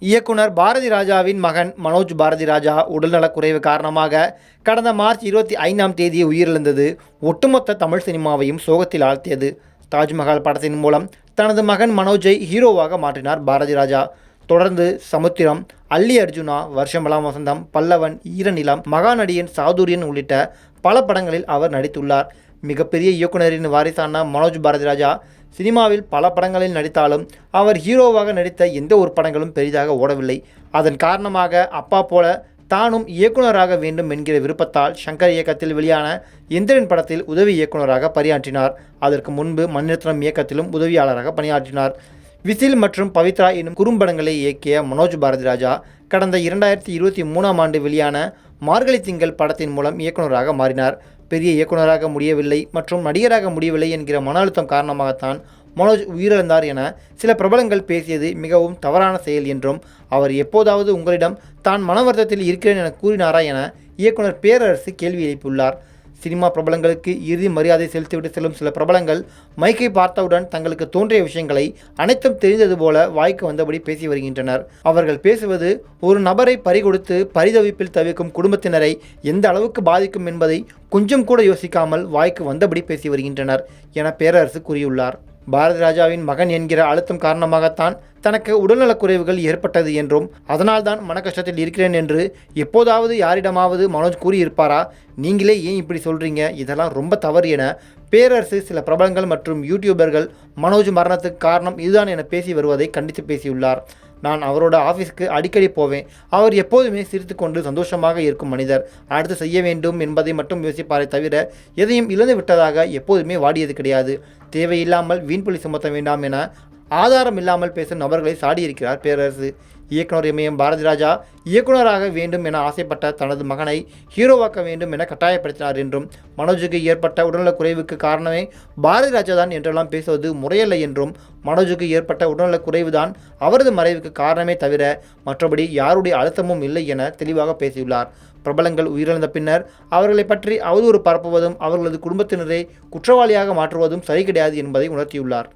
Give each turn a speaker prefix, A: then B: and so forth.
A: இயக்குனர் பாரதி ராஜாவின் மகன் மனோஜ் பாரதி ராஜா உடல்நலக்குறைவு காரணமாக கடந்த மார்ச் 25ஆம் தேதி உயிரிழந்தது ஒட்டுமொத்த தமிழ் சினிமாவையும் சோகத்தில் ஆழ்த்தியது. தாஜ்மஹால் படத்தின் மூலம் தனது மகன் மனோஜை ஹீரோவாக மாற்றினார் பாரதி ராஜா. தொடர்ந்து சமுத்திரம், அல்லி அர்ஜுனா, வருஷமெல்லாம் வசந்தம், பல்லவன், ஈரநிலம், மகாநடியன், சாதுரியன் உள்ளிட்ட பல படங்களில் அவர் நடித்துள்ளார். மிகப்பெரிய இயக்குனரின் வாரிசான மனோஜ் பாரதி ராஜா சினிமாவில் பல படங்களில் நடித்தாலும் அவர் ஹீரோவாக நடித்த எந்த ஒரு படங்களும் பெரிதாக ஓடவில்லை. அதன் காரணமாக அப்பா போல தானும் இயக்குனராக வேண்டும் என்கிற விருப்பத்தால் ஷங்கர் இயக்கத்தில் வெளியான எந்திரன் படத்தில் உதவி இயக்குனராக பணியாற்றினார். அதற்கு முன்பு மணிரத்னம் இயக்கத்திலும் உதவியாளராக பணியாற்றினார். விசில் மற்றும் பவித்ரா எனும் குறும்படங்களை இயக்கிய மனோஜ் பாரதி ராஜா கடந்த 2023ஆம் ஆண்டு வெளியான மார்கழி திங்கள் படத்தின் மூலம் இயக்குனராக மாறினார். பெரிய இயக்குனராக முடியவில்லை மற்றும் நடிகராக முடியவில்லை என்கிற மன அழுத்தம் காரணமாகத்தான் மனோஜ் உயிரிழந்தார் என சில பிரபலங்கள் பேசியது மிகவும் தவறான செயல் என்றும், அவர் எப்போதாவது உங்களிடம் தான் மனவருத்தத்தில் இருக்கிறேன் என கூறினாரா என இயக்குனர் பேரரசு கேள்வி எழுப்பியுள்ளார். சினிமா பிரபலங்களுக்கு இறுதி மரியாதை செலுத்திவிட்டு செல்லும் சில பிரபலங்கள் மைக்கை பார்த்தவுடன் தங்களுக்கு தோன்றிய விஷயங்களை அனைத்தும் தெரிந்தது போல வாய்க்கு வந்தபடி பேசி வருகின்றனர். அவர்கள் பேசுவது ஒரு நபரை பறிகொடுத்து பரிதவிப்பில் தவிர்க்கும் குடும்பத்தினரை எந்த அளவுக்கு பாதிக்கும் என்பதை கொஞ்சம் கூட யோசிக்காமல் வாய்க்கு வந்தபடி பேசி வருகின்றனர் என பேரரசு கூறியுள்ளார். பாரதி ராஜாவின் மகன் என்கிற அழுத்தம் காரணமாகத்தான் தனக்கு உடல்நலக்குறைவுகள் ஏற்பட்டது என்றும், அதனால்தான் மன கஷ்டத்தில் இருக்கிறேன் என்று எப்போதாவது யாரிடமாவது மனோஜ் கூறியிருப்பாரா? நீங்களே ஏன் இப்படி சொல்கிறீங்க? இதெல்லாம் ரொம்ப தவறு என பேரரசு சில பிரபலங்கள் மற்றும் யூடியூபர்கள் மனோஜ் மரணத்துக்கு காரணம் இதுதான் என பேசி வருவதை கண்டித்து பேசியுள்ளார். நான் அவரோட ஆஃபீஸ்க்கு அடிக்கடி போவேன். அவர் எப்போதுமே சிரித்து கொண்டு சந்தோஷமாக இருக்கும் மனிதர். அடுத்து செய்ய வேண்டும் என்பதை மட்டும் யோசிப்பாரே தவிர எதையும் இழந்து விட்டதாக எப்போதுமே வாடியது கிடையாது. தேவையில்லாமல் வீண்புலி சுமத்த வேண்டாம் என ஆதாரம் இல்லாமல் பேசும் நபர்களை சாடியிருக்கிறார் பேரரசு. இயக்குனர் இமயம் பாரதி ராஜா இயக்குனராக வேண்டும் என ஆசைப்பட்ட தனது மகனை ஹீரோவாக்க வேண்டும் என கட்டாயப்படுத்தினார் என்றும், மனோஜுக்கு ஏற்பட்ட உடல்நலக் குறைவுக்கு காரணமே பாரதி ராஜா தான் என்றெல்லாம் பேசுவது முறையல்ல என்றும், மனோஜுக்கு ஏற்பட்ட உடல்நலக் குறைவுதான் அவரது மறைவுக்கு காரணமே தவிர மற்றபடி யாருடைய அழுத்தமும் இல்லை என தெளிவாக பேசியுள்ளார். பிரபலங்கள் உயிரிழந்த பின்னர் அவர்களை பற்றி அவதூறு பரப்புவதும் அவர்களது குடும்பத்தினரை குற்றவாளியாக மாற்றுவதும் சரி கிடையாது என்பதை உணர்த்தியுள்ளார்.